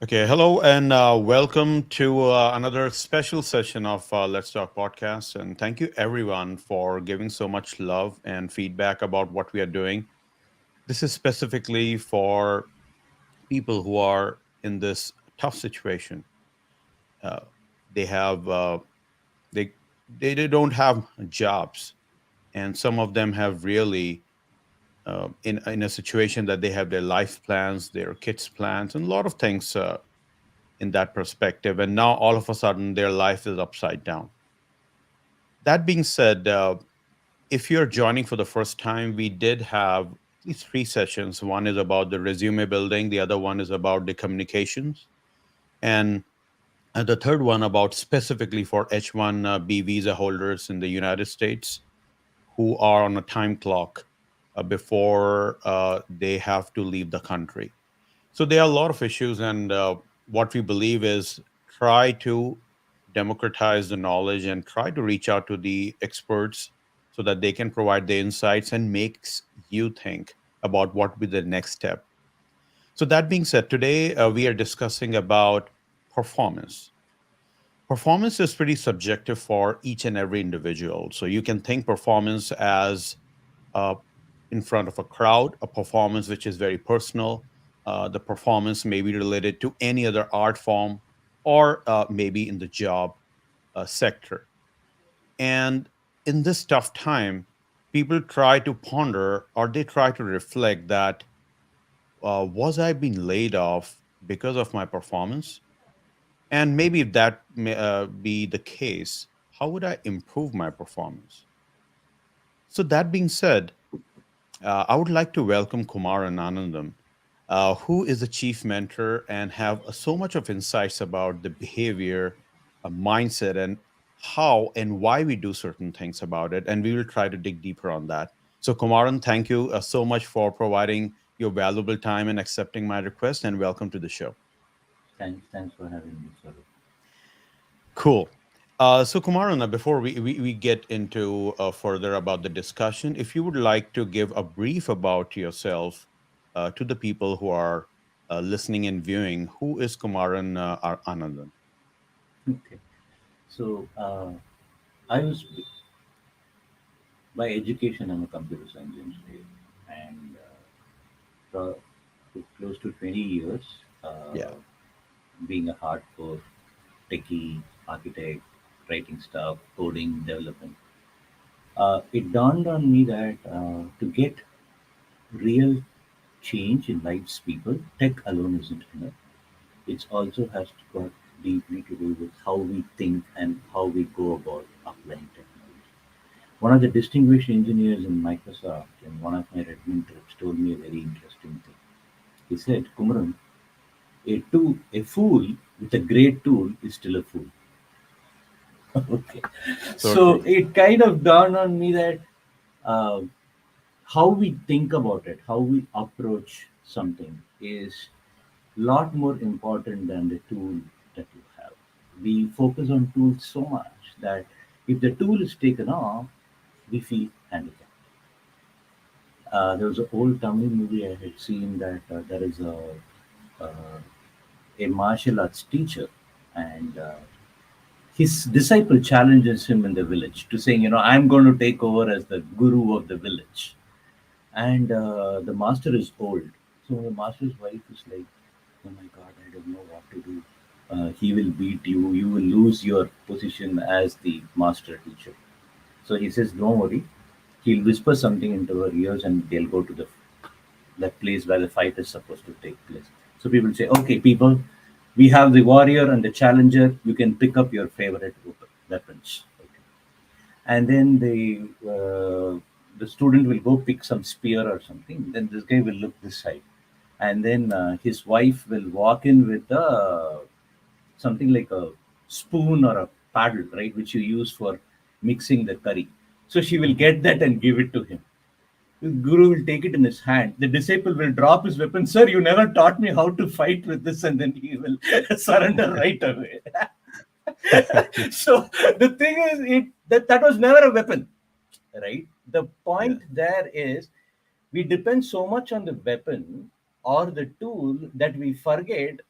Okay, hello and welcome to another special session of Let's Talk podcast. And thank you everyone for giving so much love and feedback about what we are doing. This is specifically for people who are in this tough situation. Uh, they have they, they don't have jobs, and some of them have really in a situation that they have their life plans, their kids plans, and a lot of things in that perspective. And now all of a sudden, their life is upside down. That being said, if you're joining for the first time, we did have at least three sessions. One is about the resume building, the other one is about the communications, and the third one about specifically for H1B visa holders in the United States who are on a time clock before they have to leave the country. So there are a lot of issues, and what we believe is try to democratize the knowledge and try to reach out to the experts so that they can provide the insights and makes you think about what would be the next step. So that being said, today we are discussing about performance. Performance is pretty subjective for each and every individual. So you can think performance as uh, in front of a crowd, a performance which is very personal. The performance may be related to any other art form or maybe in the job sector. And in this tough time, people try to ponder or they try to reflect that was I being laid off because of my performance? And maybe if that may be the case, how would I improve my performance? So, that being said, I would like to welcome Kumaran Anandam, who is a chief mentor and have so much of insights about the behavior, mindset, and how and why we do certain things about it. And we will try to dig deeper on that. So, Kumaran, thank you so much for providing your valuable time and accepting my request. And welcome to the show. Thanks for having me, sir. Cool. So, Kumaran, before we get into further about the discussion, if you would like to give a brief about yourself to the people who are listening and viewing, who is Kumaran Anandan? Okay. So, I was by education, I'm a computer science engineer, and for close to 20 years, Yeah. uh, being a hardcore techie architect, writing stuff, coding, development. It dawned on me that to get real change in life's people, tech alone isn't enough. It also has got deeply to do with how we think and how we go about applying technology. One of the distinguished engineers in Microsoft in one of my Redmond trips told me a very interesting thing. He said, Kumaran, a fool with a great tool is still a fool. Okay. So So true. it kind of dawned on me that uh, how we think about it, how we approach something is lot more important than the tool that you have. We focus on tools so much that if the tool is taken off, we feel handicapped. There was an old Tamil movie I had seen that there is uh, a martial arts teacher, and his disciple challenges him in the village to saying, I'm going to take over as the guru of the village. And the master is old. So the master's wife is like, oh my God, I don't know what to do. He will beat you. You will lose your position as the master teacher. So he says, don't worry. He'll whisper something into her ears and they'll go to the that place where the fight is supposed to take place. So people say, okay, people, we have the warrior and the challenger. You can pick up your favorite weapons. Okay. And then the student will go pick some spear or something. Then this guy will look this side, and then his wife will walk in with something like a spoon or a paddle, right, which you use for mixing the curry. So she will get that and give it to him. The guru will take it in his hand. The disciple will drop his weapon. Sir, you never taught me how to fight with this, and then he will surrender right away. So the thing is, that was never a weapon, right? The Yeah. point there is we depend so much on the weapon or the tool that we forget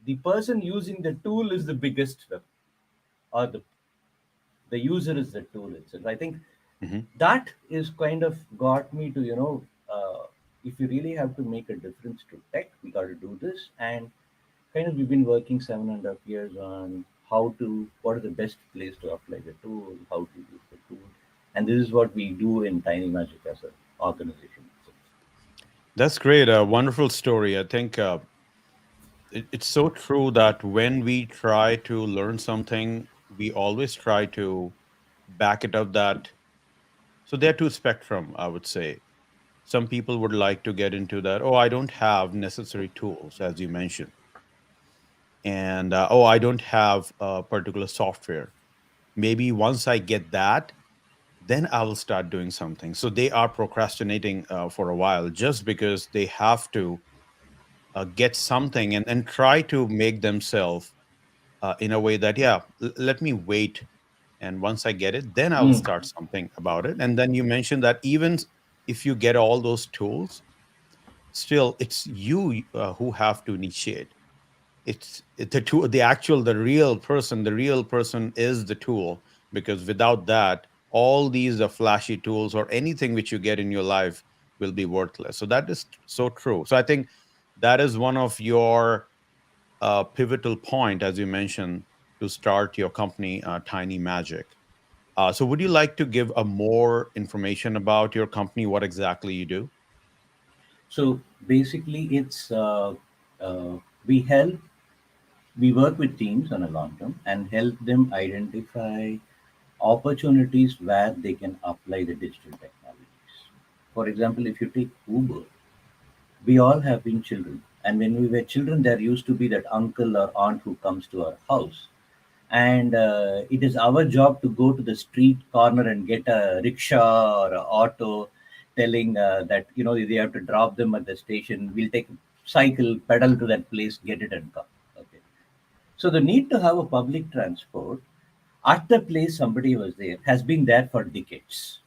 The person using the tool is the biggest weapon, or the user is the tool itself. I think Hmm. that is kind of got me to, if you really have to make a difference to tech, we got to do this. And kind of we've been working 7.5 years on what is the best place to apply the tool, how to use the tool. And this is what we do in Tiny Magic as an organization. So, That's great. A wonderful story. I think it's so true that when we try to learn something, we always try to back it up that. So there are two spectrum, I would say. Some people would like to get into that. Oh, I don't have necessary tools, as you mentioned, and oh, I don't have a particular software. Maybe once I get that, then I will start doing something. So they are procrastinating for a while just because they have to get something and try to make themselves in a way that, yeah, let me wait. And once I get it, then I'll mm, start something about it. And then you mentioned that even if you get all those tools, still it's you who have to initiate. It's the tool, the real person is the tool, because without that, all these flashy tools or anything which you get in your life will be worthless. So that is so true. So I think that is one of your pivotal point, as you mentioned, to start your company, Tiny Magic. So would you like to give a more information about your company, what exactly you do? so basically, uh, we help we work with teams on a long term and help them identify opportunities where they can apply the digital technologies. For example, if you take Uber, we all have been children. And when we were children, there used to be that uncle or aunt who comes to our house. And it is our job to go to the street corner and get a rickshaw or an auto, telling that, they have to drop them at the station. We'll take a cycle, pedal to that place, get it and come. Okay. So the need to have a public transport at the place somebody was there has been there for decades.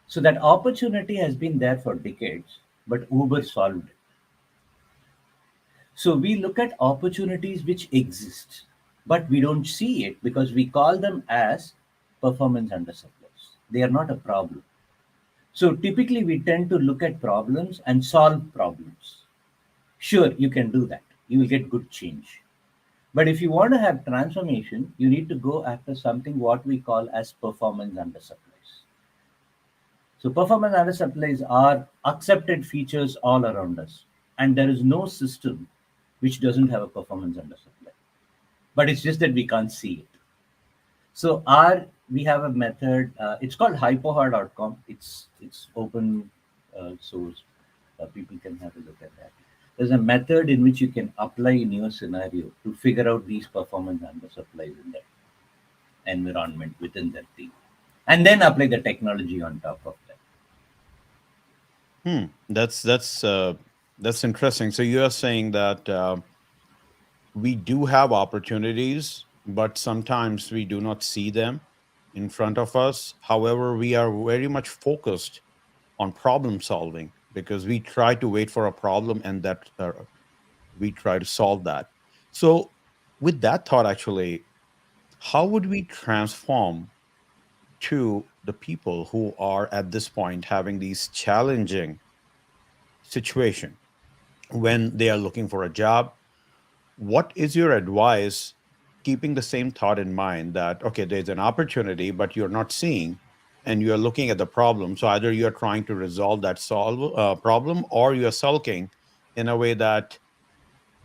So that opportunity has been there for decades, but Uber solved it. So we look at opportunities which exist, but we don't see it because we call them as performance undersupplies. They are not a problem. So typically we tend to look at problems and solve problems. Sure, you can do that. You will get good change. But if you want to have transformation, you need to go after something what we call as performance undersupplies. So performance undersupplies are accepted features all around us. And there is no system which doesn't have a performance undersupply. But it's just that we can't see it. So our we have a method. It's called hypohard.com. It's open source. People can have a look at that. There's a method in which you can apply in your scenario to figure out these performance undersupplies in that environment within that team, and then apply the technology on top of that. Hmm. That's interesting. So you are saying that we do have opportunities, but sometimes we do not see them in front of us. However, we are very much focused on problem solving because we try to wait for a problem and that we try to solve that. So, with that thought, actually, how would we transform to the people who are at this point having these challenging situation when they are looking for a job? What is your advice, keeping the same thought in mind that okay, there's an opportunity but you're not seeing, and you're looking at the problem? So either you're trying to resolve that solve problem, or you're sulking in a way that,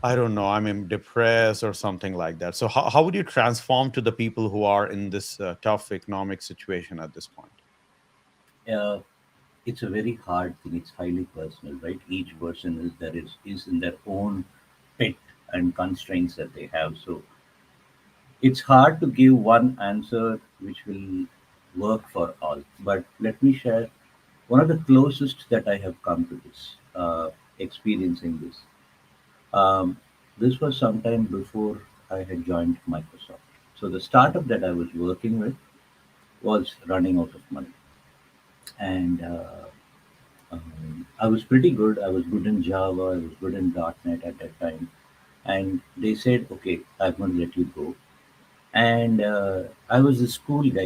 I don't know, I'm depressed or something like that. So how would you transform to the people who are in this tough economic situation at this point? Uh, it's a very hard thing. It's highly personal, right? Each person is in their own pit and constraints that they have. So it's hard to give one answer which will work for all. But let me share one of the closest that I have come to this, experiencing this. Um, this was sometime before I had joined Microsoft. So the startup that I was working with was running out of money, and I was pretty good. I was good in Java. I was good in .NET at that time. and they said, "Okay, I'm going to let you go." And I was a school guy,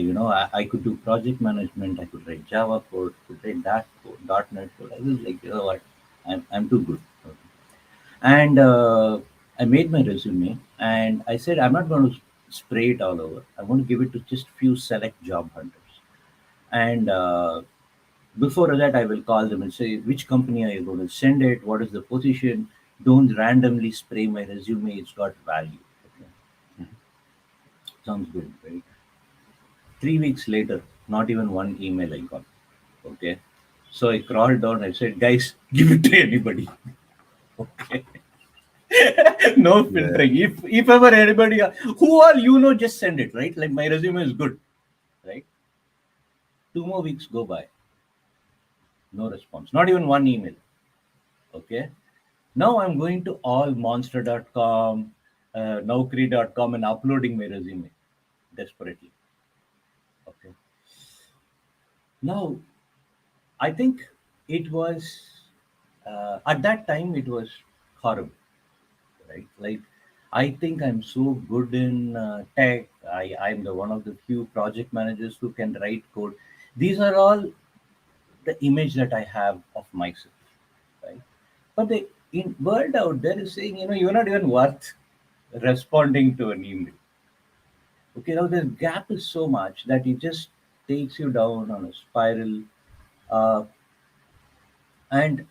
I could do project management, I could write Java code, could write that code, .NET code. I was like, you know what, I'm too good. Okay. And I made my resume, and I said, I'm not going to spray it all over. I'm going to give it to just few select job hunters. And before that, I will call them and say, which company are you going to send it? What is the position? Don't randomly spray my resume. It's got value. Okay. Mhm. Sounds good, right? 3 weeks later, not even one email I got. Okay. So I crawled down. I said, guys, give it to anybody. Okay. No Yeah. filtering. If ever anybody, who all just send it, right? Like my resume is good, right? 2 more weeks go by. No response. Not even one email. Okay. Now I'm going to all monster.com, naukri.com and uploading my resume desperately. Okay. Now, I think it was, at that time, it was horrible, right? Like, I think I'm so good in tech. I'm the one of the few project managers who can write code. These are all the image that I have of myself, right? But the world out there is saying, you're not even worth responding to an email. Okay, now the gap is so much that it just takes you down on a spiral. Uh, and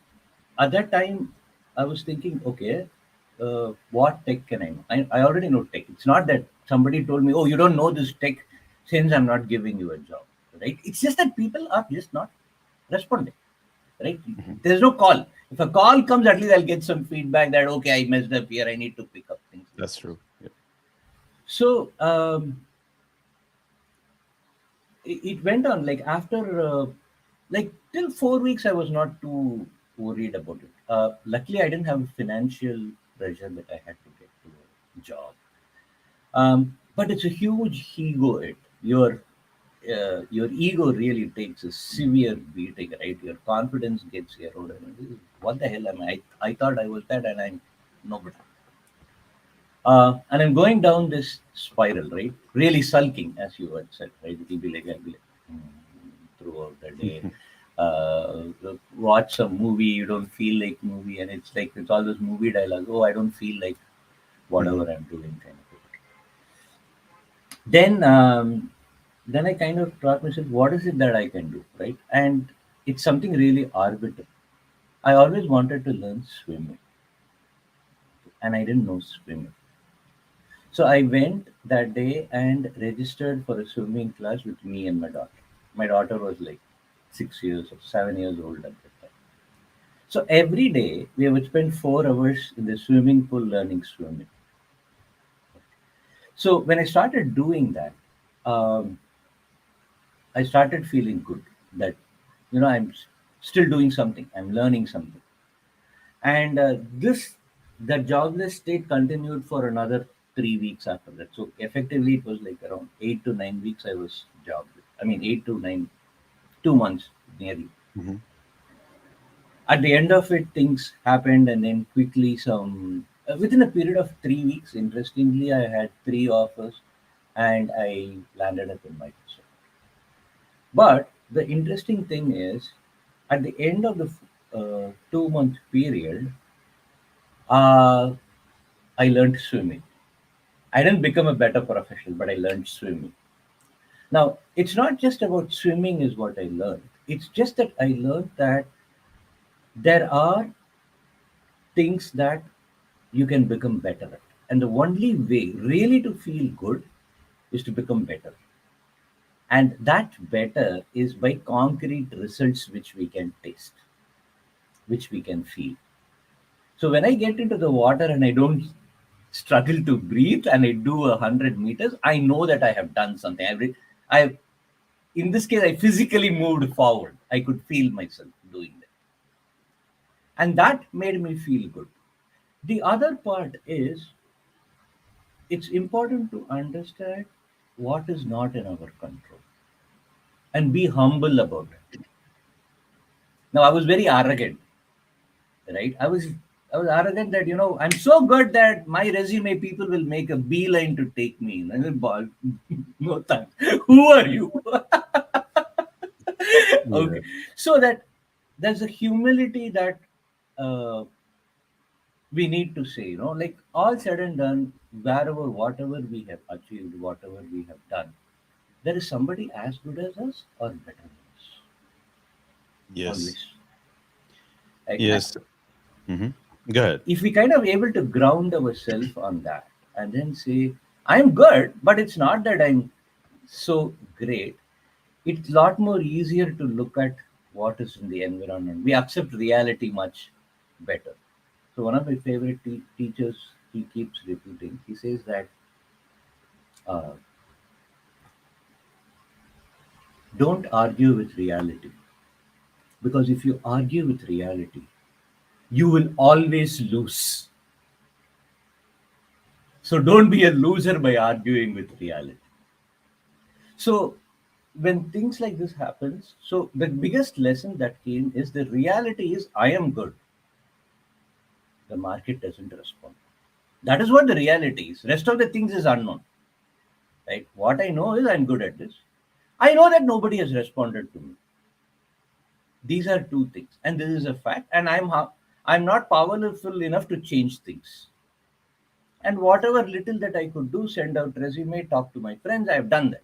at that time, I was thinking, okay, what tech can I know? I already know tech. It's not that somebody told me, oh, you don't know this tech, since I'm not giving you a job, right? It's just that people are just not responding, right? Mhm. There's no call. If a call comes, at least I'll get some feedback that, okay, I messed up here. I need to pick up things like That's that. true. Yeah. So, it went on like after like till 4 weeks I was not too worried about it. Luckily I didn't have financial pressure that I had to get to a job. But it's a huge ego hit. Your ego really takes a severe beating, right? Your confidence gets eroded. What the hell am I thought I was that, and I'm nobody. And I'm going down this spiral, right? Really sulking, as you had said, right? It'll be like, I'll be like throughout the day. Watch some movie, you don't feel like movie, and it's like it's all those movie dialogue. Oh, I don't feel like whatever Mhm. I'm doing, kind of. Then, then I kind of taught myself, what is it that I can do, right? And it's something really arbitrary. I always wanted to learn swimming, and I didn't know swimming. So I went that day and registered for a swimming class with me and my daughter. My daughter was like 6 years or 7 years old at that time. So every day we would spend 4 hours in the swimming pool learning swimming. So when I started doing that, um, I started feeling good that I'm still doing something. I'm learning something, and the jobless state continued for another 3 weeks after that. So effectively, it was like around 8 to 9 weeks I was jobless. I mean, 8 to 9, 2 months nearly. Mhm. At the end of it, things happened, and then quickly some within a period of 3 weeks. Interestingly, I had three offers, and I landed up in Microsoft. But the interesting thing is, at the end of the 2 month period, uh, I learned swimming. I didn't become a better professional, but I learned swimming. Now, it's not just about swimming, is what I learned. It's just that I learned that there are things that you can become better at. And the only way really to feel good is to become better. And that better is by concrete results which we can taste, which we can feel. So when I get into the water and I don't struggle to breathe and I do 100 meters, I know that I have done something. I in this case, I physically moved forward. I could feel myself doing that, and that made me feel good. The other part is it's important to understand what is not in our control and be humble about it. Now, I was very arrogant, right? I was. I was arrogant that, I'm so good that my resume people will make a beeline to take me in. I said, "Boy, no thanks. Who are you?" Yeah. Okay. So that there's a humility that uh, we need to say, like all said and done, wherever, whatever we have achieved, whatever we have done, there is somebody as good as us or better than us. Yes. Always. I, Yes. Hmm. Go ahead. if we kind of able to ground ourselves on that and then say, I'm good, but it's not that I'm so great, it's a lot more easier to look at what is in the environment. We accept reality much better. So one of my favorite teachers, he keeps repeating, he says that uh, don't argue with reality, because if you argue with reality, you will always lose. So don't be a loser by arguing with reality. So when things like this happens, so the biggest lesson that came is the reality is I am good. The market doesn't respond. That is what the reality is. Rest of the things is unknown. Right? What I know is I'm good at this. I know that nobody has responded to me. These are two things, and this is a fact. And I'm not powerful enough to change things. And whatever little that I could do, send out resume, talk to my friends, I have done that.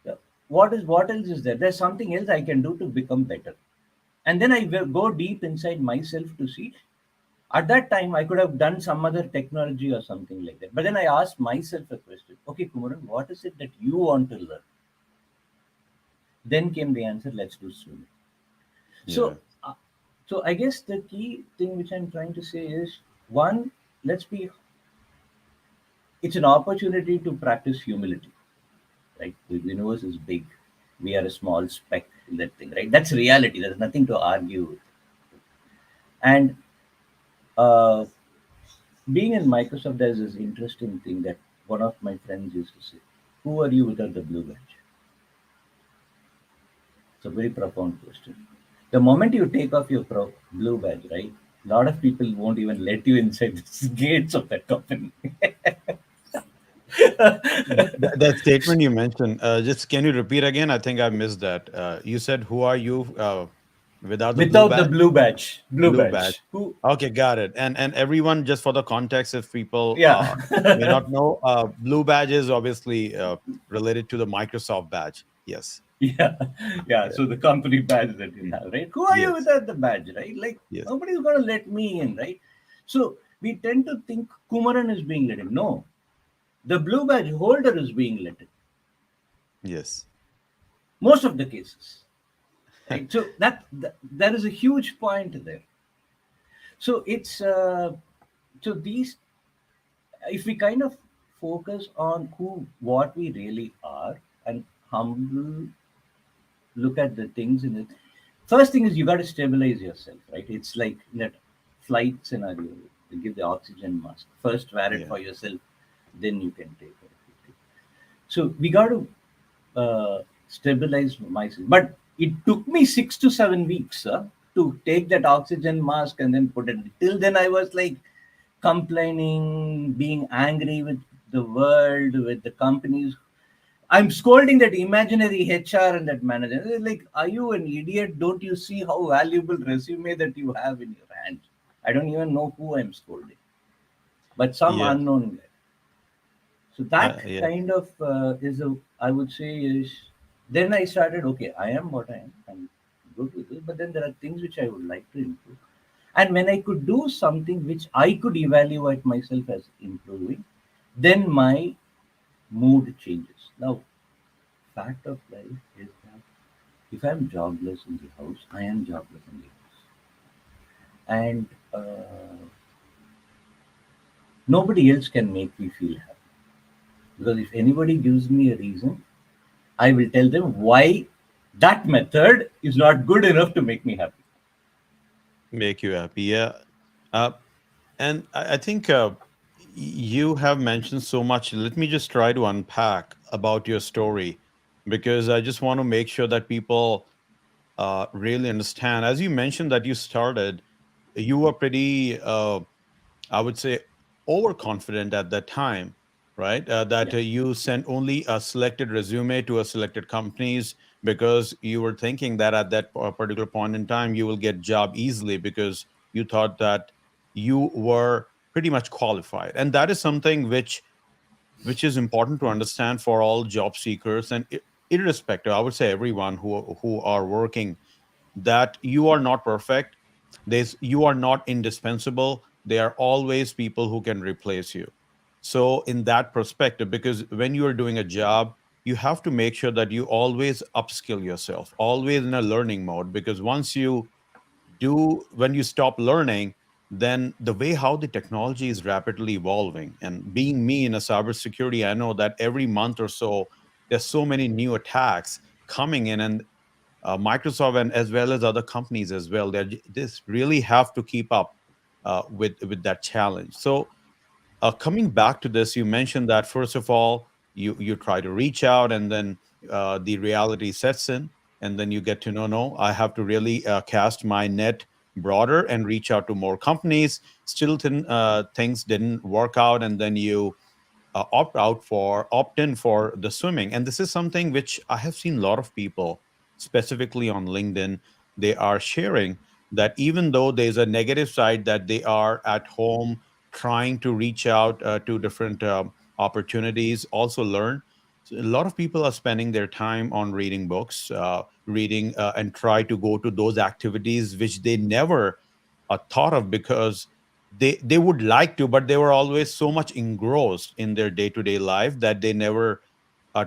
Yeah. What else is there? There's something else I can do to become better. And then I will go deep inside myself to see. At that time, I could have done some other technology or something like that. But then I asked myself a question. Okay, Kumaran, what is it that you want to learn? Then came the answer. Let's do swimming. Yeah. So, so I guess the key thing which I'm trying to say is one. Let's be. It's an opportunity to practice humility. Right? The universe is big. We are a small speck in that thing. Right? That's reality. There's nothing to argue with. And uh, being in Microsoft, there's this interesting thing that one of my friends used to say, "Who are you without the blue badge?" It's a very profound question. The moment you take off your blue badge, right, a lot of people won't even let you inside the gates of that company. That statement you mentioned, just can you repeat again? I think I missed that. You said, "Who are you without the blue Without the badge?" blue badge. Blue Blue badge. badge. Who? Okay, got it. And everyone, just for the context, if people Yeah. may not know, blue badge is obviously related to the Microsoft badge. Yes. Yeah. Yeah. Yeah. So the company badge that you Mhm. have, right? Who are you Yes. without the badge, right? Like Yes. nobody's gonna let me in, right? So we tend to think Kumaran is being let in. No, the blue badge holder is being let in. Yes. Most of the cases, right? So that there is a huge point there. So it's so these, if we kind of focus on who what we really are and humble look at the things in it. First thing is you got to stabilize yourself, right? It's like in that flight scenario. You give the oxygen mask. First wear it Yeah. for yourself, then you can take it. So we got to stabilize myself. But it took me 6 to 7 weeks to take that oxygen mask and then put it. Till then, I was like complaining, being angry with the world, with the companies. I'm scolding that imaginary HR and that manager. They're like, are you an idiot? Don't you see how valuable resume that you have in your hand? I don't even know who I'm scolding, but some Yes. unknown guy. So that Yes. kind of is a, I would say is, then I started, okay, I am what I am. I'm good with it. But then there are things which I would like to improve. And when I could do something which I could evaluate myself as improving, then my mood changes. Now, fact of life is that if I'm jobless in the house, I am jobless in the house. And nobody else can make me feel happy. Because if anybody gives me a reason, I will tell them why that method is not good enough to make me happy. Make you happy. Yeah. Uh, and I think you have mentioned so much. Let me just try to unpack about your story because I just want to make sure that people really understand. As you mentioned that you started, you were pretty, I would say, overconfident at that time, right? That Yeah. you sent only a selected resume to a selected companies because you were thinking that at that particular point in time you will get job easily because you thought that you were pretty much qualified, and that is something which is important to understand for all job seekers and irrespective. I would say everyone who are working, that you are not perfect. You are not indispensable. There are always people who can replace you. So in that perspective, because when you are doing a job, you have to make sure that you always upskill yourself, always in a learning mode, because once you do when you stop learning, then the way how the technology is rapidly evolving, and being me in a cybersecurity, I know that every month or so there's so many new attacks coming in, and Microsoft and as well as other companies as well, they just really have to keep up with that challenge. So coming back to this, you mentioned that first of all, you try to reach out, and then the reality sets in, and then you get to know, no, I have to really cast my net broader and reach out to more companies. Still, things didn't work out, and then you opt in for the swimming. And this is something which I have seen a lot of people, specifically on LinkedIn, they are sharing that even though there's a negative side, that they are at home trying to reach out to different opportunities, also learn. So a lot of people are spending their time on reading books, reading and try to go to those activities which they never thought of, because they would like to, but they were always so much engrossed in their day-to-day life that they never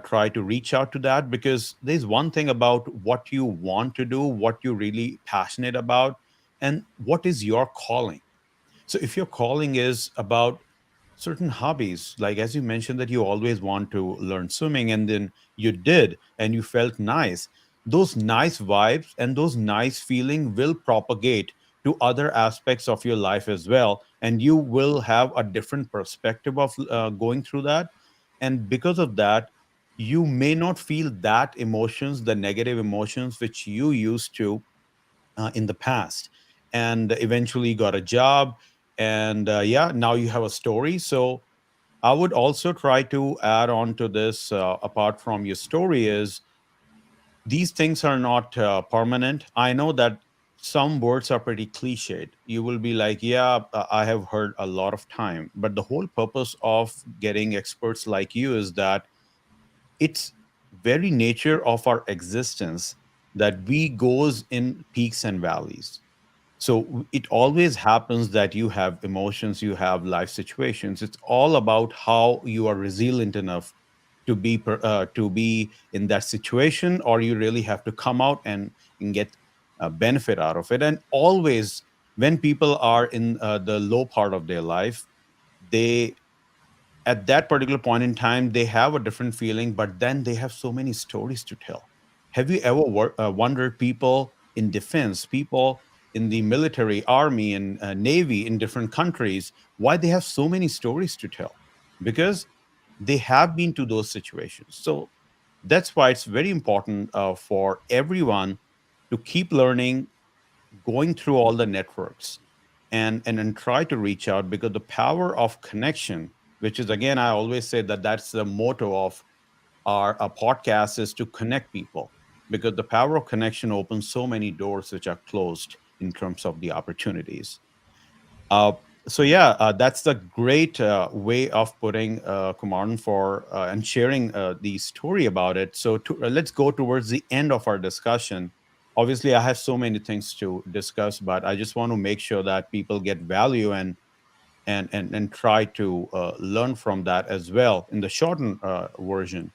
try to reach out to that. Because there's one thing about what you want to do, what you're really passionate about, and what is your calling. So if your calling is about certain hobbies, like as you mentioned that you always want to learn swimming, and then you did and you felt nice, those nice vibes and those nice feeling will propagate to other aspects of your life as well, and you will have a different perspective of going through that. And because of that, you may not feel that emotions, the negative emotions which you used to in the past, and eventually got a job. And yeah, now you have a story. So I would also try to add on to this, apart from your story, is these things are not permanent. I know that some words are pretty cliched. You will be like, yeah, I have heard a lot of time. But the whole purpose of getting experts like you is that it's very nature of our existence that we goes in peaks and valleys. So it always happens that you have emotions, you have life situations. It's all about how you are resilient enough to be in that situation, or you really have to come out and get a benefit out of it. And always, when people are in the low part of their life, they at that particular point in time they have a different feeling, but then they have so many stories to tell. Have you ever wondered, people in defense, people in the military, army, and navy in different countries, why they have so many stories to tell? Because they have been to those situations. So that's why it's very important for everyone to keep learning, going through all the networks, and try to reach out, because the power of connection, which is, again, I always say that that's the motto of our podcast, is to connect people, because the power of connection opens so many doors which are closed in terms of the opportunities. uh, so yeah, that's the great way of putting, Kumaran, for and sharing the story about it. So let's go towards the end of our discussion. Obviously, I have so many things to discuss, but I just want to make sure that people get value and try to learn from that as well. In the shortened version,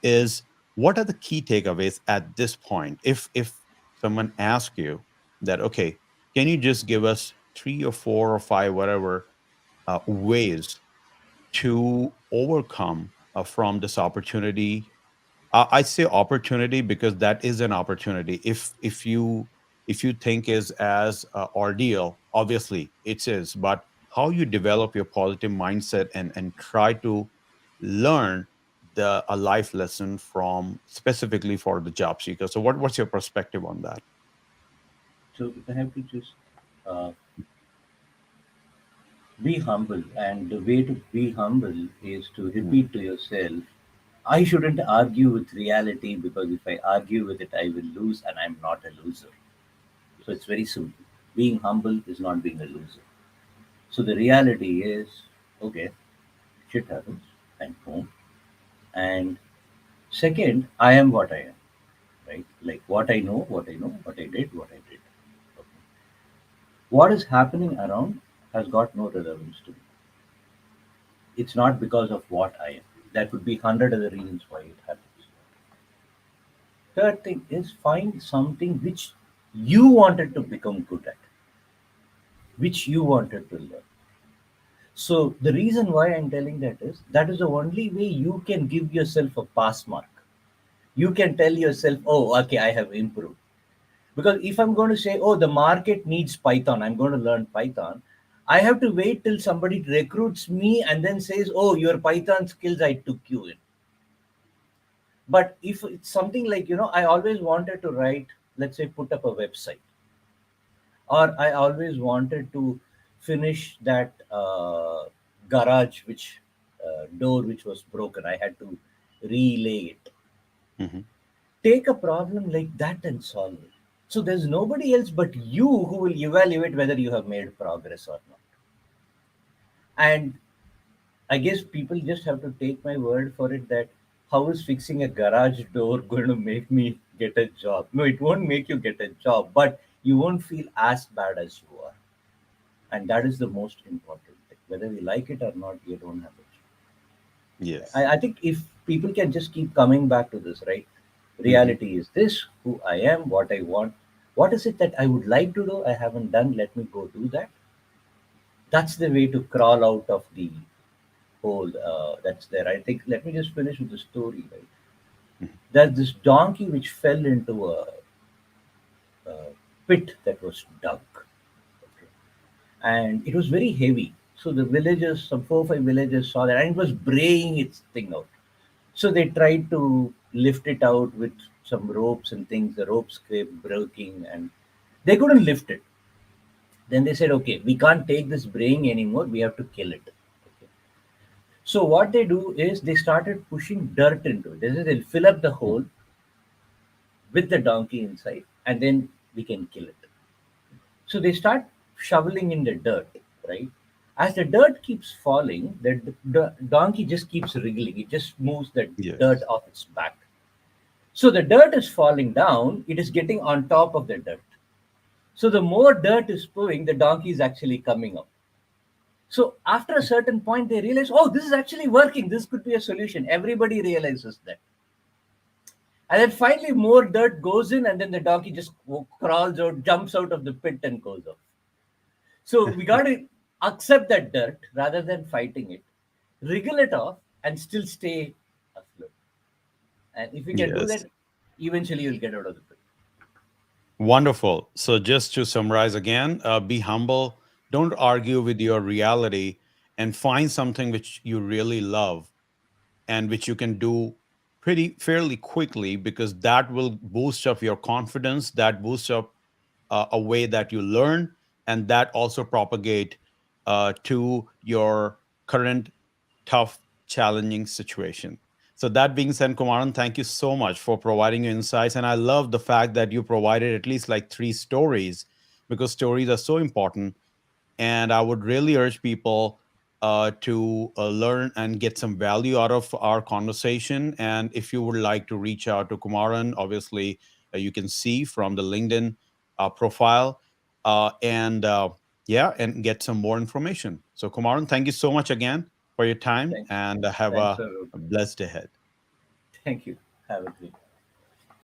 is what are the key takeaways at this point? If someone asks you that, okay, can you just give us three or four or five, whatever, ways to overcome from this opportunity? I say opportunity because that is an opportunity. If you think is as ordeal, obviously it is. But how you develop your positive mindset and try to learn a life lesson from specifically for the job seeker. So what's your perspective on that? So if I have to just uh, be humble, and the way to be humble is to Mhm. repeat to yourself, I shouldn't argue with reality, because if I argue with it, I will lose, and I'm not a loser. So it's very simple. Being humble is not being a loser. So the reality is, okay, shit happens, and boom. And second, I am what I am, right? Like what I know, what I did, what I did. Okay. What is happening around has got no relevance to me. It's not because of what I am. There could be hundred other reasons why it happens. Third thing is, find something which you wanted to become good at, which you wanted to learn. So the reason why I'm telling that is the only way you can give yourself a pass mark. You can tell yourself, oh, okay, I have improved. Because if I'm going to say, oh, the market needs Python, I'm going to learn Python, I have to wait till somebody recruits me and then says, oh, your Python skills, I took you in. But if it's something like, I always wanted to write, let's say, put up a website, or I always wanted to finish that garage, which door which was broken, I had to relay it. Hmm. Take a problem like that and solve it. So there's nobody else but you who will evaluate whether you have made progress or not. And I guess people just have to take my word for it that how is fixing a garage door going to make me get a job? No, it won't make you get a job, but you won't feel as bad as you are. And that is the most important thing. Whether we like it or not, you don't have a choice. Yes. I think if people can just keep coming back to this, right? Hmm. Reality is this, who I am, what I want. What is it that I would like to do? I haven't done. Let me go do that. That's the way to crawl out of the hole that's there. I think, let me just finish with the story, right? Hmm. There's this donkey which fell into a pit that was dug. Okay. And it was very heavy. So the villagers, some 4 or 5 villagers saw that, and it was braying its thing out. So they tried to lift it out with some ropes and things. The ropes kept breaking, and they couldn't lift it. Then they said, "Okay, we can't take this braying anymore. We have to kill it." Okay. So what they do is they started pushing dirt into it. They said they'll fill up the hole with the donkey inside, and then we can kill it. So they start shoveling in the dirt, right? As the dirt keeps falling, the donkey just keeps wriggling. It just moves the dirt Yes. off its back. So the dirt is falling down, it is getting on top of the dirt. So the more dirt is flowing, the donkey is actually coming up. So after a certain point, they realize, oh, this is actually working. This could be a solution. Everybody realizes that. And then finally, more dirt goes in, and then the donkey just crawls out, jumps out of the pit, and goes off. So we got to accept that dirt rather than fighting it, wriggle it off, and still stay afloat. And if we can do Yes. that, eventually you'll get out of the pit. Wonderful. So, just to summarize again, be humble, don't argue with your reality, and find something which you really love and which you can do pretty fairly quickly, because that will boost up your confidence, that boosts up a way that you learn, and that also propagate to your current tough, challenging situation. So that being said, Kumaran, thank you so much for providing your insights. And I love the fact that you provided at least like 3 stories, because stories are so important. And I would really urge people to learn and get some value out of our conversation. And if you would like to reach out to Kumaran, obviously you can see from the LinkedIn profile, and yeah, and get some more information. So, Kumaran, thank you so much again for your time, Thanks. and have Thanks a for blessed ahead. Thank you. Have a great